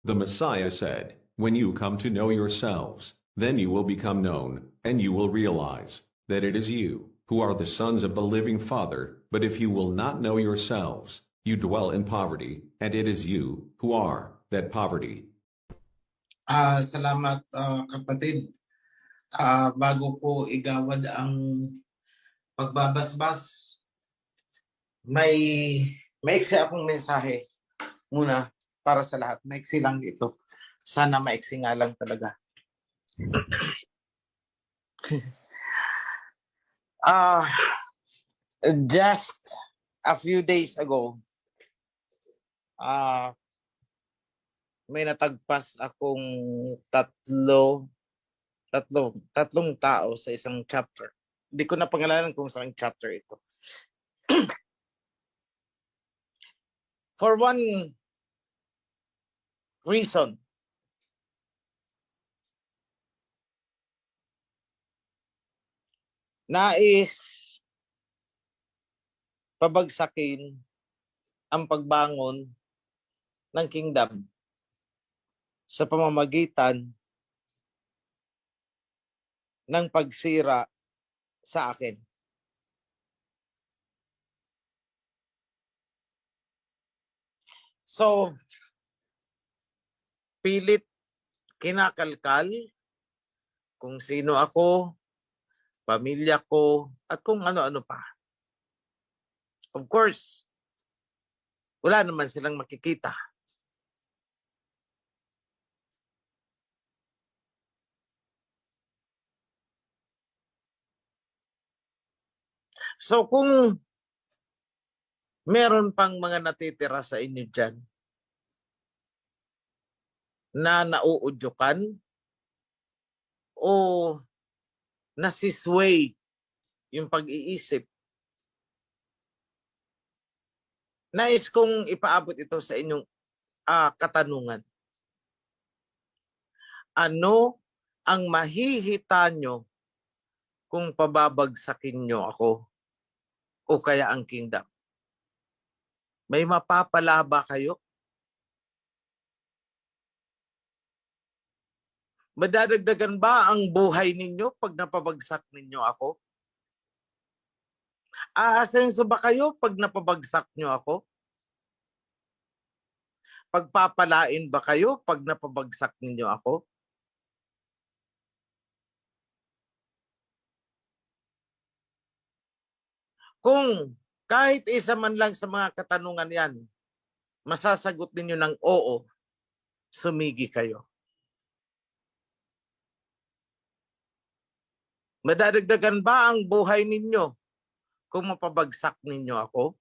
The Messiah said, "When you come to know yourselves, then you will become known, and you will realize that it is you who are the sons of the living Father. But if you will not know yourselves, you dwell in poverty, and it is you who are that poverty." Salamat kapatid. Bago ko igawad ang pagbabasbas, may maiksi akong mensahe muna para sa lahat. Maiksi lang ito. Sana maiksi nga lang talaga. Just a few days ago, may natagpas akong tatlong tao sa isang chapter. Hindi ko na pangalanan kung saan chapter ito. For one reason, nais pabagsakin ang pagbangon ng kingdom sa pamamagitan ng pagsira sa akin. So, pilit kinakalkal kung sino ako, pamilya ko, at kung ano-ano pa. Of course, wala naman silang makikita. So kung meron pang mga natitira sa inyo dyan na nauudyukan o nasisway yung pag-iisip, nais kong ipaabot ito sa inyong katanungan. Ano ang mahihita nyo kung pababagsakin nyo ako o kaya ang kingdom? May mapapala ba kayo? Madadagdagan ba ang buhay ninyo pag napabagsak ninyo ako? Aasenso ba kayo pag napabagsak nyo ako? Pagpapalain ba kayo pag napabagsak ninyo ako? Kung kahit isa man lang sa mga katanungan yan, masasagot ninyo ng oo, sumigi kayo. Madadagdagan ba ang buhay ninyo kung mapabagsak ninyo ako?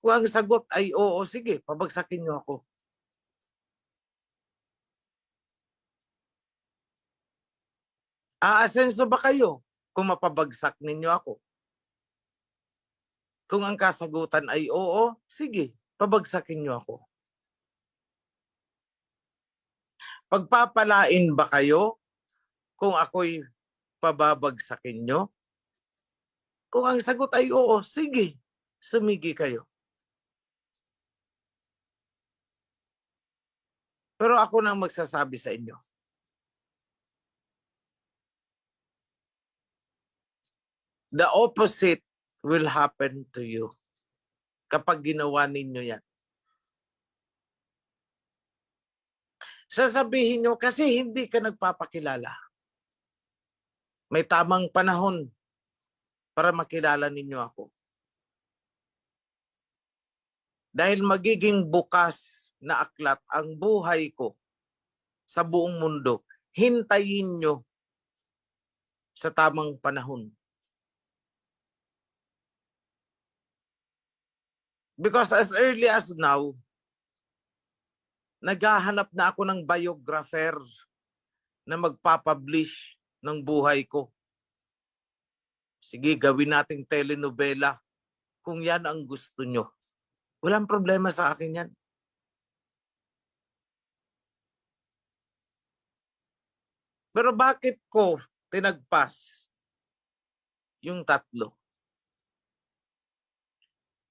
Kung ang sagot ay oo, sige, pabagsakin nyo ako. Aasenso ba kayo kung mapabagsak ninyo ako? Kung ang kasagutan ay oo, sige, pabagsakin nyo ako. Pagpapalain ba kayo kung ako'y pababagsakin nyo? Kung ang sagot ay oo, sige, sumigi kayo. Pero ako nang magsasabi sa inyo. The opposite will happen to you kapag ginawa ninyo yan. Sasabihin nyo, kasi hindi ka nagpapakilala. May tamang panahon para makilala ninyo ako. Dahil magiging bukas na aklat ang buhay ko sa buong mundo, hintayin nyo sa tamang panahon. Because as early as now, naghahanap na ako ng biographer na magpapublish ng buhay ko. Sige, gawin nating telenovela kung yan ang gusto nyo. Walang problema sa akin yan. Pero bakit ko tinagpas yung tatlo?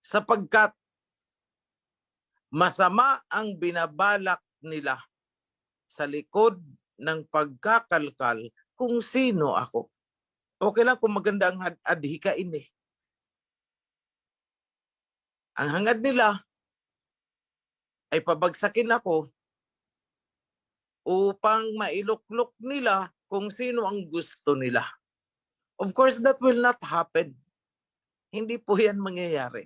Sapagkat masama ang binabalak nila sa likod ng pagkakalkal kung sino ako. Okay lang kung maganda ang adhikain eh. Ang hangad nila ay pabagsakin ako upang mailuklok nila kung sino ang gusto nila. Of course, that will not happen. Hindi po yan mangyayari.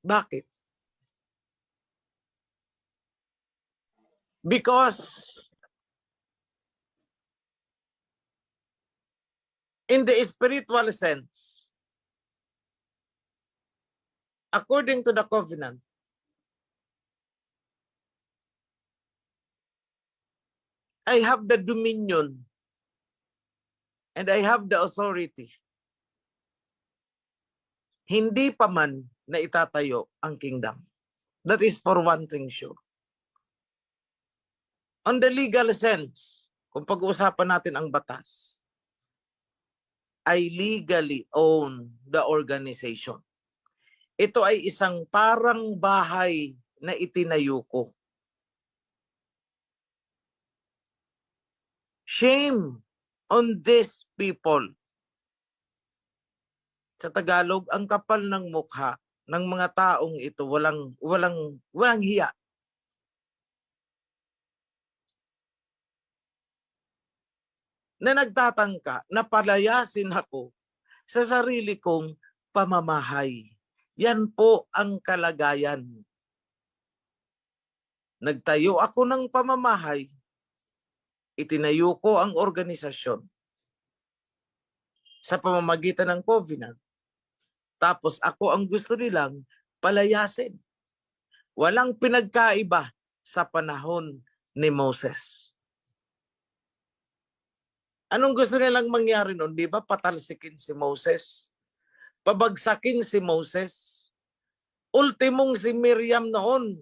Bakit? Because in the spiritual sense, according to the covenant, I have the dominion and I have the authority. Hindi pa man na itatayo ang kingdom. That is for one thing sure. On the legal sense, kung pag-uusapan natin ang batas, I legally own the organization. Ito ay isang parang bahay na itinayo ko. Shame on these people. Sa Tagalog, ang kapal ng mukha ng mga taong ito, walang hiya. Na nagtatangka na palayasin ako sa sarili kong pamamahay. Yan po ang kalagayan. Nagtayo ako ng pamamahay, itinayo ko ang organisasyon sa pamamagitan ng covenant. Tapos ako ang gusto nilang palayasin. Walang pinagkaiba sa panahon ni Moses. Anong gusto nilang mangyari noon? Di ba patalsikin si Moses? Pabagsakin si Moses? Ultimong si Miriam noon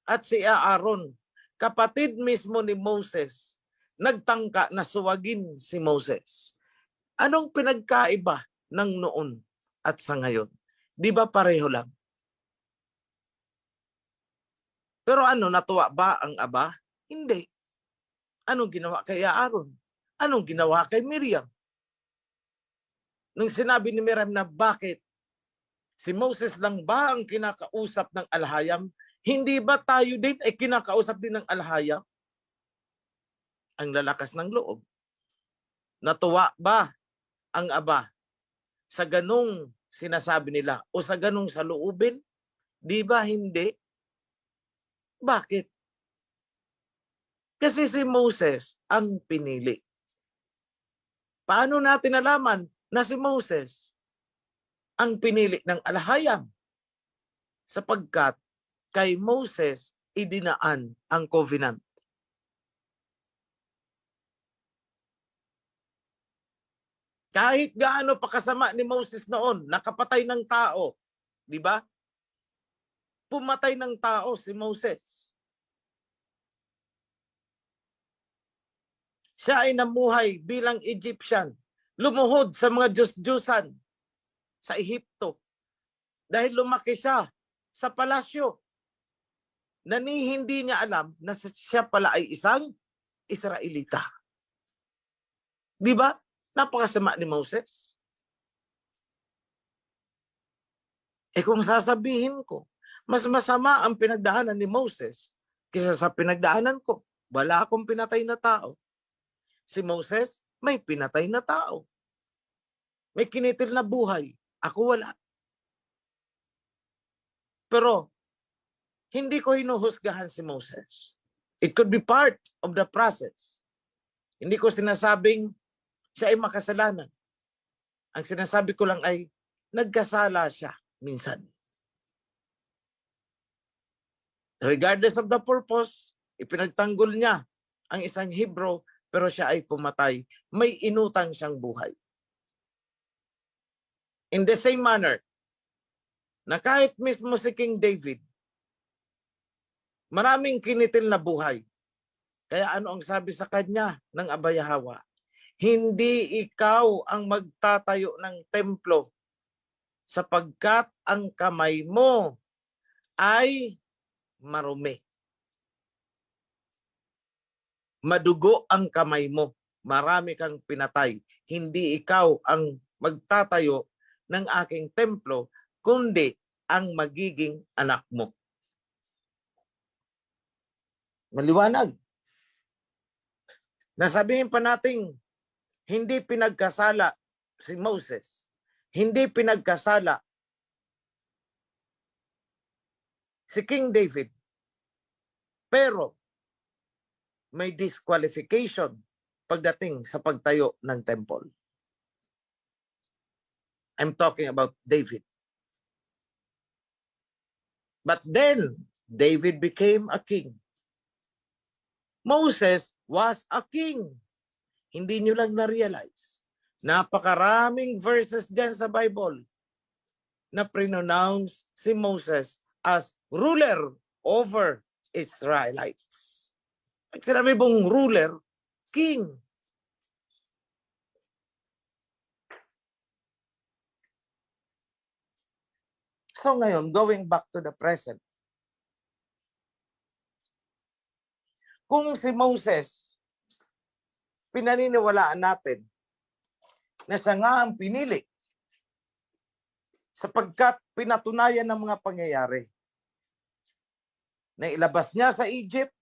at si Aaron, kapatid mismo ni Moses, nagtangka na suwagin si Moses. Anong pinagkaiba ng noon at sa ngayon? Di ba pareho lang? Pero natuwa ba ang Aba? Hindi. Anong ginawa kay Aaron? Anong ginawa kay Miriam? Nung sinabi ni Miriam na bakit si Moses lang ba ang kinakausap ng alhayam? Hindi ba tayo din ay kinakausap din ng alhayam? Ang lalakas ng loob. Natuwa ba ang Aba sa ganung sinasabi nila o sa ganung saloobin? Di ba hindi? Bakit? Kasi si Moses ang pinili. Paano natin nalaman na si Moses ang pinili ng alhayam? Sapagkat kay Moses idinaan ang covenant. Kahit gaano pa kasama ni Moses noon, nakapatay ng tao, di ba? Pumatay ng tao si Moses. Siya ay namuhay bilang Egyptian, lumuhod sa mga Diyos-Diyusan sa Ehipto. Dahil lumaki siya sa palasyo na hindi niya alam na siya pala ay isang Israelita. Di ba? Napakasama ni Moses. Kung sasabihin ko, mas masama ang pinagdaanan ni Moses kaysa sa pinagdaanan ko. Wala akong pinatay na tao. Si Moses, may pinatay na tao. May kinitil na buhay. Ako wala. Pero, hindi ko hinuhusgahan si Moses. It could be part of the process. Hindi ko sinasabing siya ay makasalanan. Ang sinasabi ko lang ay nagkasala siya minsan. Regardless of the purpose, ipinagtanggol niya ang isang Hebrew pero siya ay pumatay. May inutang siyang buhay. In the same manner, na kahit mismo si King David, maraming kinitil na buhay. Kaya ano ang sabi sa kanya ng Aba Yahweh? Hindi ikaw ang magtatayo ng templo sapagkat ang kamay mo ay marumi. madugo ang kamay mo. Marami kang pinatay. Hindi ikaw ang magtatayo ng aking templo, kundi ang magiging anak mo. Maliwanag. Nasabihin pa nating hindi pinagkasala si Moses. Hindi pinagkasala si King David. Pero may disqualification pagdating sa pagtayo ng temple. I'm talking about David. But then, David became a king. Moses was a king. Hindi nyo lang na-realize. Napakaraming verses dyan sa Bible na pronounce si Moses as ruler over Israelites. Pag sinabi mong ruler, king. So ngayon, going back to the present, kung si Moses, pinaniniwalaan natin na siya nga ang pinili sapagkat pinatunayan ng mga pangyayari na ilabas niya sa Egypt,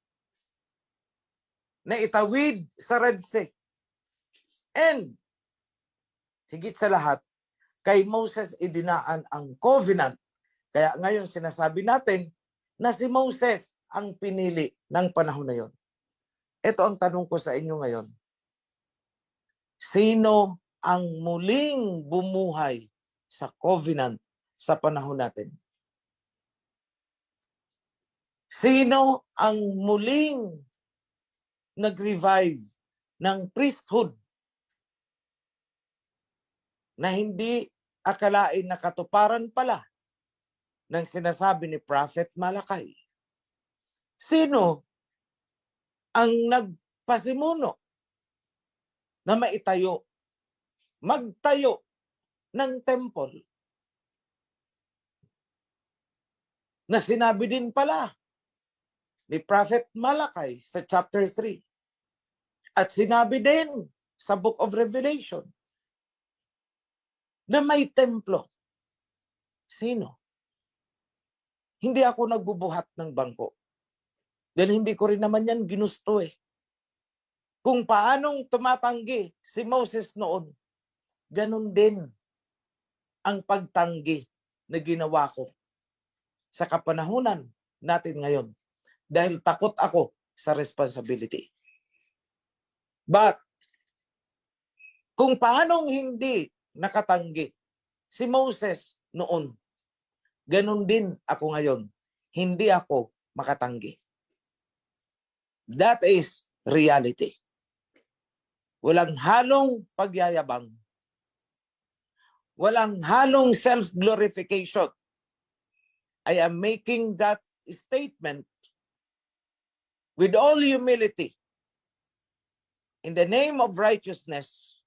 na itawid sa Red Sea, and higit sa lahat, kay Moses idinaan ang covenant. Kaya ngayon sinasabi natin na si Moses ang pinili ng panahon na yon. Ito ang tanong ko sa inyo ngayon. Sino ang muling bumuhay sa covenant sa panahon natin? Sino ang muling nag-revive ng priesthood na hindi akalain na katuparan pala ng sinasabi ni Prophet Malakay? Sino ang nagpasimuno na magtayo ng temple na sinabi din pala ni Prophet Malakay sa chapter 3 at sinabi din sa Book of Revelation na may templo? Sino? Hindi ako nagbubuhat ng bangko. Dahil hindi ko rin naman yan ginusto eh. Kung paanong tumatanggi si Moses noon, ganun din ang pagtanggi na ginawa ko sa kapanahunan natin ngayon. Dahil takot ako sa responsibility. But, kung paanong hindi nakatanggi si Moses noon, ganun din ako ngayon. Hindi ako makatanggi. That is reality. Walang halong pagyayabang. Walang halong self-glorification. I am making that statement with all humility in the name of righteousness,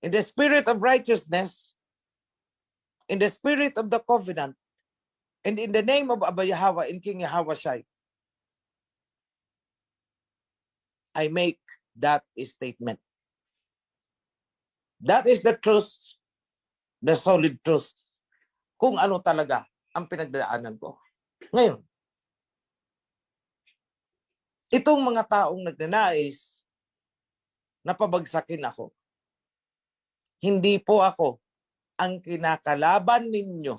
in the spirit of righteousness, in the spirit of the covenant, and in the name of Abba Yahweh and King Yahweh Shai. I make that statement. That is the truth, the solid truth, kung ano talaga ang pinagdaanan ko. Ngayon, itong mga taong nagnanais na pabagsakin ako, hindi po ako ang kinakalaban ninyo.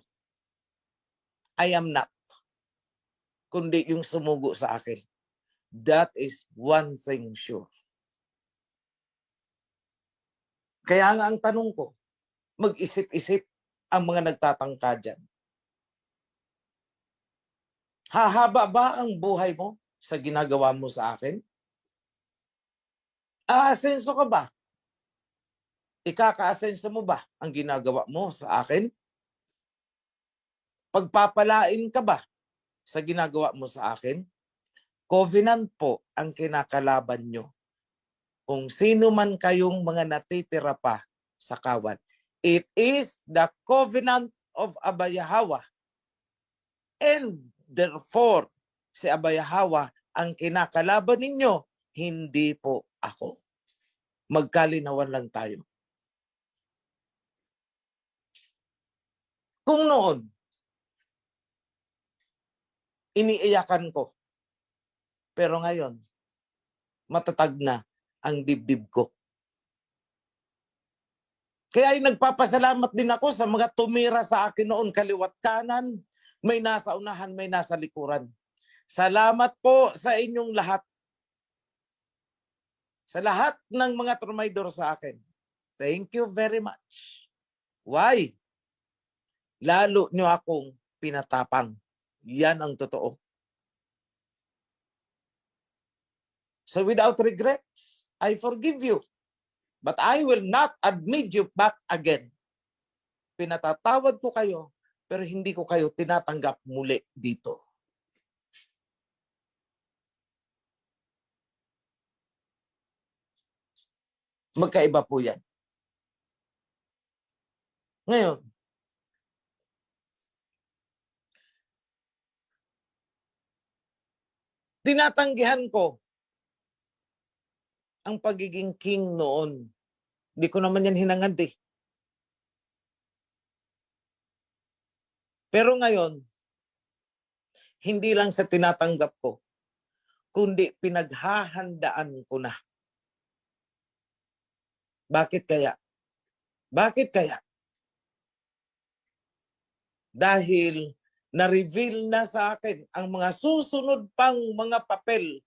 I am not. Kundi yung sumugo sa akin. That is one thing sure. Kaya nga ang tanong ko, mag-isip-isip ang mga nagtatangka dyan. Hahaba ba ang buhay mo sa ginagawa mo sa akin? Aasenso ka ba? Ikaka-asenso mo ba ang ginagawa mo sa akin? Pagpapalain ka ba sa ginagawa mo sa akin? Covenant po ang kinakalaban nyo. Kung sino man kayong mga natitira pa sa kawan. It is the covenant of Abba Yahweh. And therefore, si Abba Yahweh Ang kinakalaban ninyo, hindi po ako. Magkalinawan lang tayo. Kung noon, iniiyakan ko, pero ngayon, matatag na ang dibdib ko. Kaya ay nagpapasalamat din ako sa mga tumira sa akin noon kaliwat kanan, may nasa unahan, may nasa likuran. Salamat po sa inyong lahat. Sa lahat ng mga trumaydor sa akin. Thank you very much. Why? Lalo nyo akong pinatapang. Yan ang totoo. So without regrets, I forgive you. But I will not admit you back again. Pinatatawad ko kayo, pero hindi ko kayo tinatanggap muli dito. Magkaiba po yan. Ngayon, tinatanggihan ko ang pagiging king noon. Hindi ko naman yan hinangad eh. Pero ngayon, hindi lang sa tinatanggap ko, kundi pinaghahandaan ko na. Bakit kaya? Bakit kaya? Dahil na-reveal na sa akin ang mga susunod pang mga papel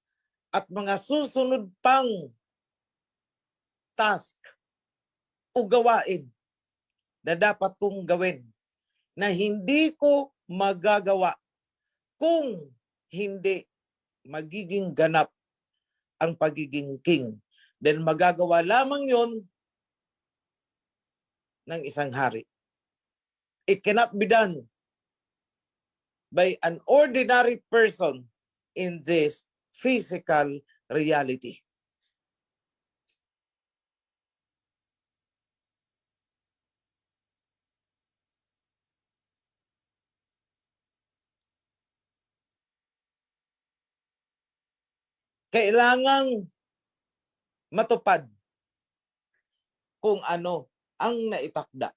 at mga susunod pang task o gawain na dapat kong gawin na hindi ko magagawa kung hindi magiging ganap ang pagiging king. Dahil magagawa lamang yon ng isang hari. It cannot be done by an ordinary person in this physical reality. Kailangang matupad kung ano ang naitakda.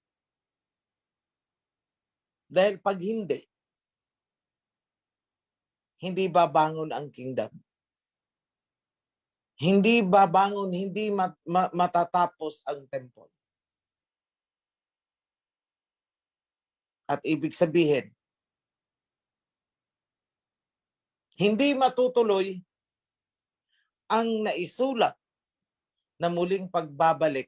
Dahil pag hindi babangon ang kingdom. Hindi babangon, hindi matatapos ang temple. At ibig sabihin, hindi matutuloy ang naisulat na muling pagbabalik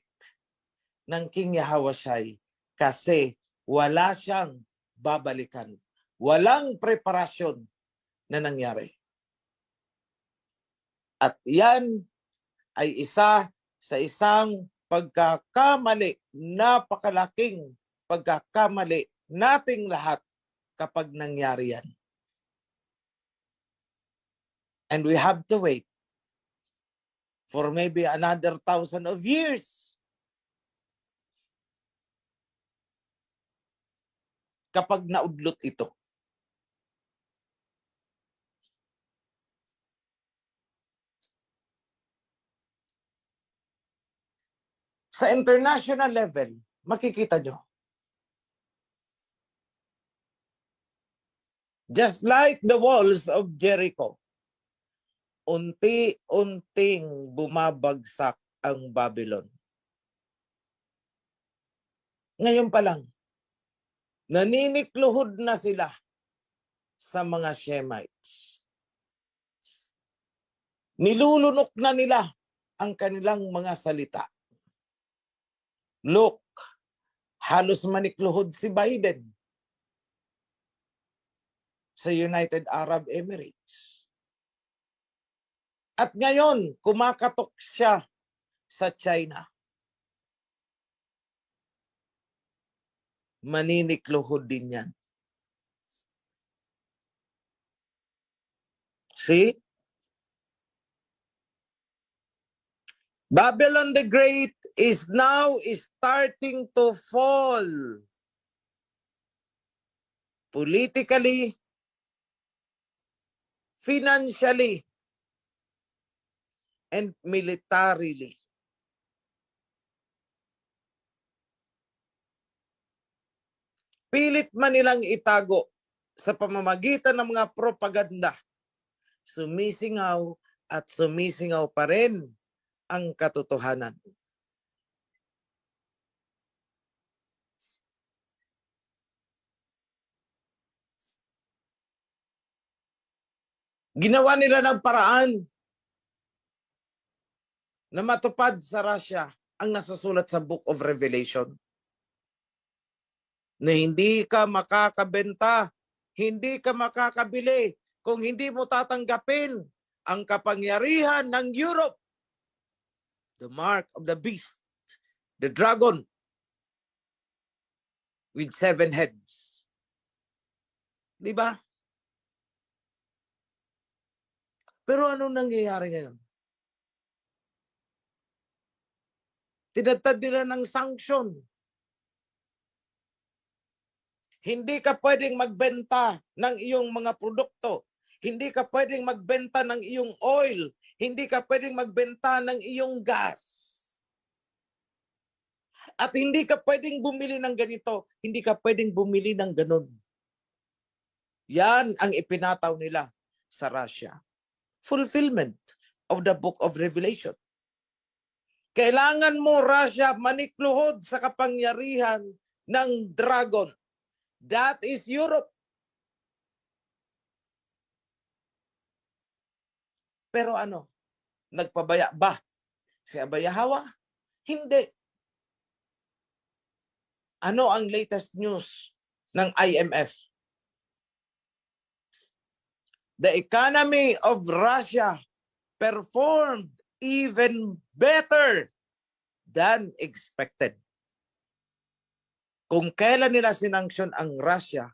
ng King Yahawashi kasi wala siyang babalikan. Walang preparasyon na nangyari. At yan ay isa sa isang pagkakamali, napakalaking pagkakamali nating lahat kapag nangyari yan. And we have to wait for maybe another 1,000 of years. Kapag naudlot ito. Sa international level, makikita nyo. Just like the walls of Jericho, unti-unting bumabagsak ang Babylon. Ngayon pa lang, naninikluhod na sila sa mga Shemites. Nilulunok na nila ang kanilang mga salita. Look, halos manikluhod si Biden sa United Arab Emirates. At ngayon, kumakatok siya sa China. Maninikluhod din yan. See? Babylon the Great is now starting to fall. Politically, financially, and militarily. Pilit man nilang itago sa pamamagitan ng mga propaganda, sumisingaw at sumisingaw pa rin ang katotohanan. Ginawa nila ng paraan na matupad sa Russia ang nasusulat sa Book of Revelation. Na hindi ka makakabenta, hindi ka makakabili kung hindi mo tatanggapin ang kapangyarihan ng Europe. The mark of the beast, the dragon with 7 heads. Di ba? Pero ano nangyayari ngayon? Tinatad nila ng sanction. Hindi ka pwedeng magbenta ng iyong mga produkto. Hindi ka pwedeng magbenta ng iyong oil. Hindi ka pwedeng magbenta ng iyong gas. At hindi ka pwedeng bumili ng ganito. Hindi ka pwedeng bumili ng ganun. Yan ang ipinataw nila sa Russia. Fulfillment of the Book of Revelation. Kailangan mo, Russia, manikluhod sa kapangyarihan ng dragon. That is Europe. Pero ano? Nagpabaya ba si Abayahawa? Hindi. Ano ang latest news ng IMF? The economy of Russia performed even better than expected. Kung kailan nila sinanksyon ang Russia,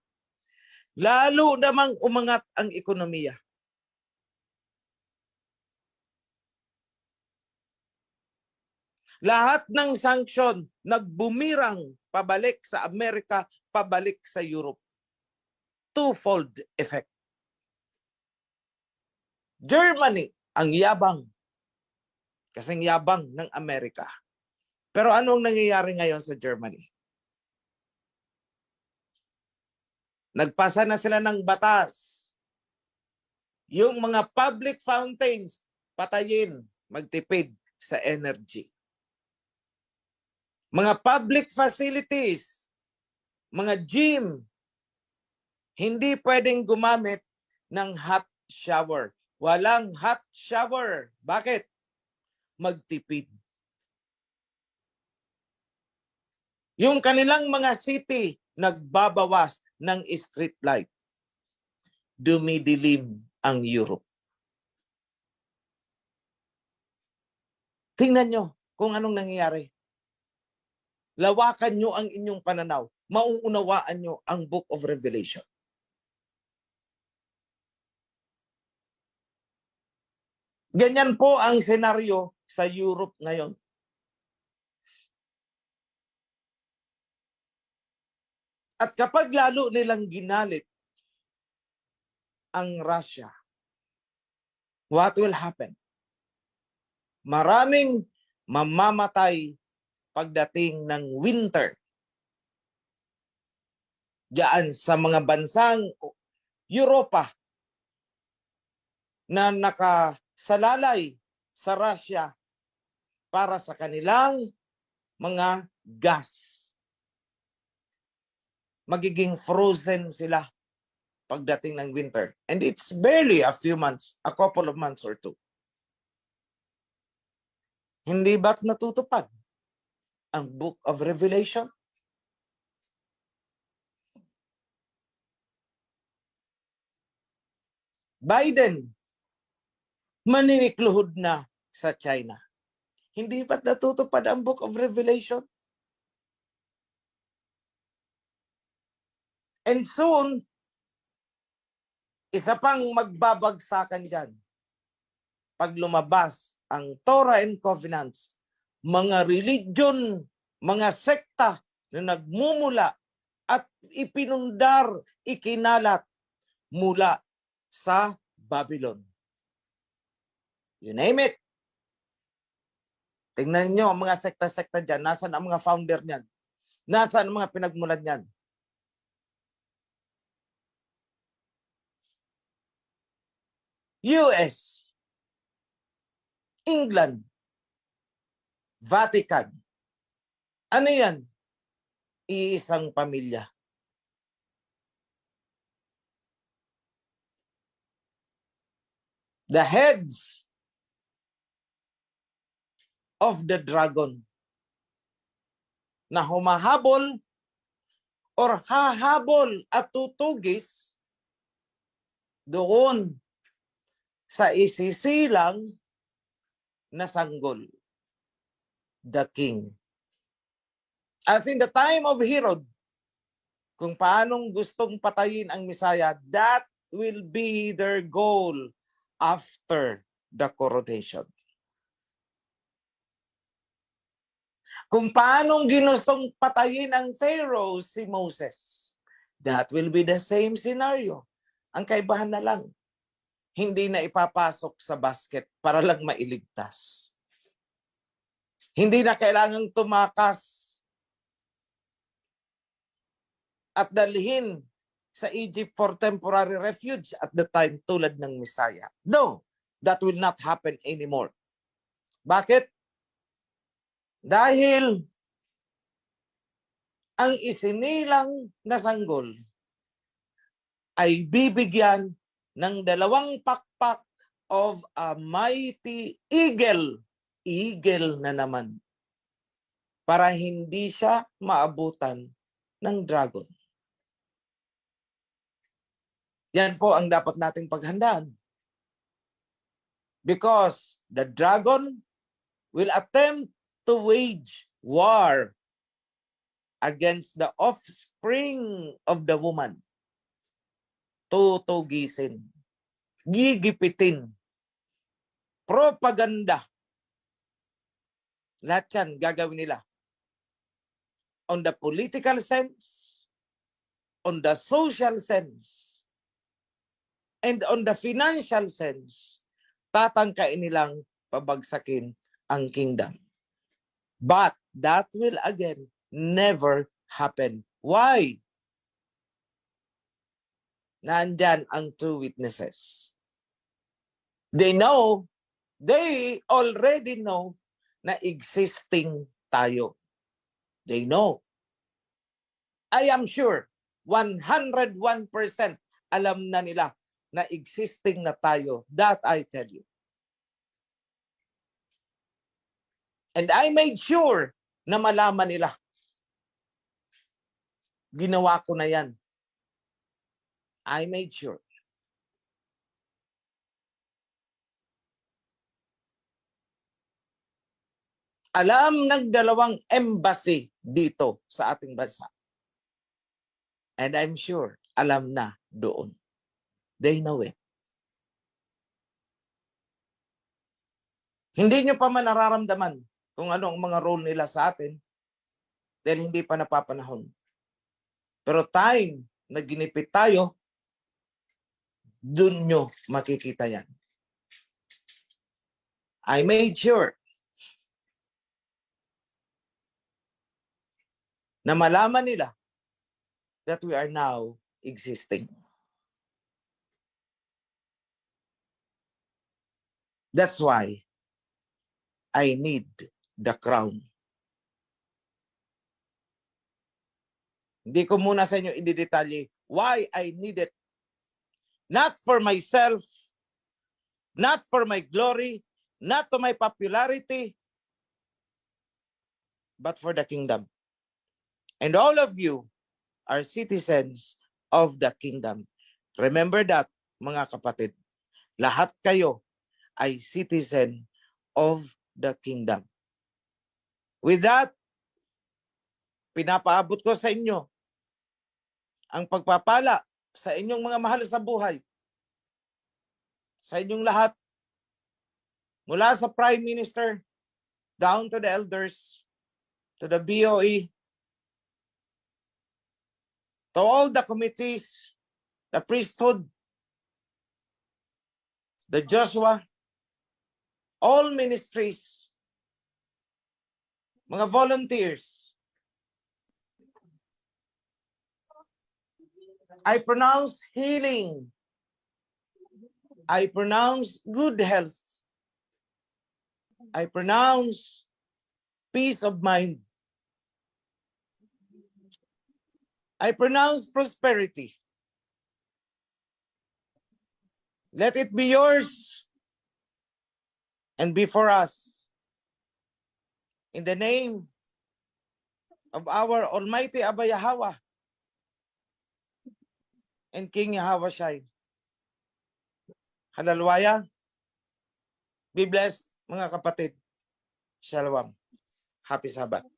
lalo namang umangat ang ekonomiya. Lahat ng sanksyon nagbumirang pabalik sa Amerika, pabalik sa Europe. Twofold effect. Germany, ang yabang. Kasing yabang ng Amerika. Pero anong nangyayari ngayon sa Germany? Nagpasa na sila ng batas. Yung mga public fountains, patayin, magtipid sa energy. Mga public facilities, mga gym, hindi pwedeng gumamit ng hot shower. Walang hot shower. Bakit? Magtipid. Yung kanilang mga city, nagbabawas ng street light. Dumidilim ang Europe. Tingnan nyo kung anong nangyayari. Lawakan nyo ang inyong pananaw. Mauunawaan nyo ang Book of Revelation. Ganyan po ang senaryo sa Europe ngayon. At kapag lalo nilang ginalit ang Russia, what will happen? Maraming mamamatay pagdating ng winter. Diyan sa mga bansang Europa na nakasalalay sa Russia para sa kanilang mga gas. Magiging frozen sila pagdating ng winter. And it's barely a few months, a couple of months or two. Hindi ba't natutupad ang Book of Revelation? Biden, maninikluhod na sa China. Hindi ba't natutupad ang Book of Revelation? And soon, isa pang magbabagsakan dyan. Pag lumabas ang Torah and Covenants, mga religion, mga sekta na nagmumula at ipinundar, ikinalat mula sa Babylon. You name it. Tingnan nyo ang mga sekta-sekta dyan. Nasaan ang mga founder niyan? Nasaan ang mga pinagmulan niyan? US, England, Vatican. Ano yan? Iisang pamilya. The heads of the dragon na humahabol or hahabol at tutugis doon sa isisilang na sanggol, the king. As in the time of Herod, kung paanong gustong patayin ang Messiah, that will be their goal after the coronation. Kung paanong ginustong patayin ang Pharaoh si Moses, that will be the same scenario. Ang kaibahan na lang, hindi na ipapasok sa basket para lang mailigtas. Hindi na kailangang tumakas at dalhin sa Egypt for temporary refuge at the time tulad ng Messiah. No, that will not happen anymore. Bakit? Dahil ang isinilang na sanggol ay bibigyan ng 2 pakpak of a mighty eagle. Eagle na naman. Para hindi siya maabutan ng dragon. Yan po ang dapat nating paghandaan. Because the dragon will attempt to wage war against the offspring of the woman. Tutugisin, gigipitin, propaganda. Lahat yan gagawin nila. On the political sense, on the social sense, and on the financial sense, tatangkain nilang pabagsakin ang kingdom. But that will again never happen. Why? Nandyan ang 2 witnesses. They already know na existing tayo. They know. I am sure, 101% alam na nila na existing na tayo. That I tell you. And I made sure na malaman nila. Ginawa ko na yan. I made sure. Alam ng 2 embassy dito sa ating bansa. And I'm sure, alam na doon. They know it. Hindi nyo pa man nararamdaman kung ano ang mga role nila sa atin dahil hindi pa napapanahon. Pero time na ginipit tayo, dun nyo makikita yan. I made sure na malaman nila that we are now existing. That's why I need the crown. Hindi ko muna sa inyo i-detalye why I need it. Not for myself, not for my glory, not to my popularity, but for the kingdom. And all of you are citizens of the kingdom. Remember that, mga kapatid. Lahat kayo ay citizen of the kingdom. With that, pinapaabot ko sa inyo ang pagpapala sa inyong mga mahal sa buhay. Sa inyong lahat, mula sa Prime Minister, down to the elders, to the BOE, to all the committees, the priesthood, the Joshua, all ministries, Mga volunteers, I pronounce healing. I pronounce good health. I pronounce peace of mind. I pronounce prosperity. Let it be yours and be for us. In the name of our Almighty Abba Yahweh and King Yahweh Shai. Hallelujah. Be blessed, mga kapatid. Shalom. Happy Sabbath.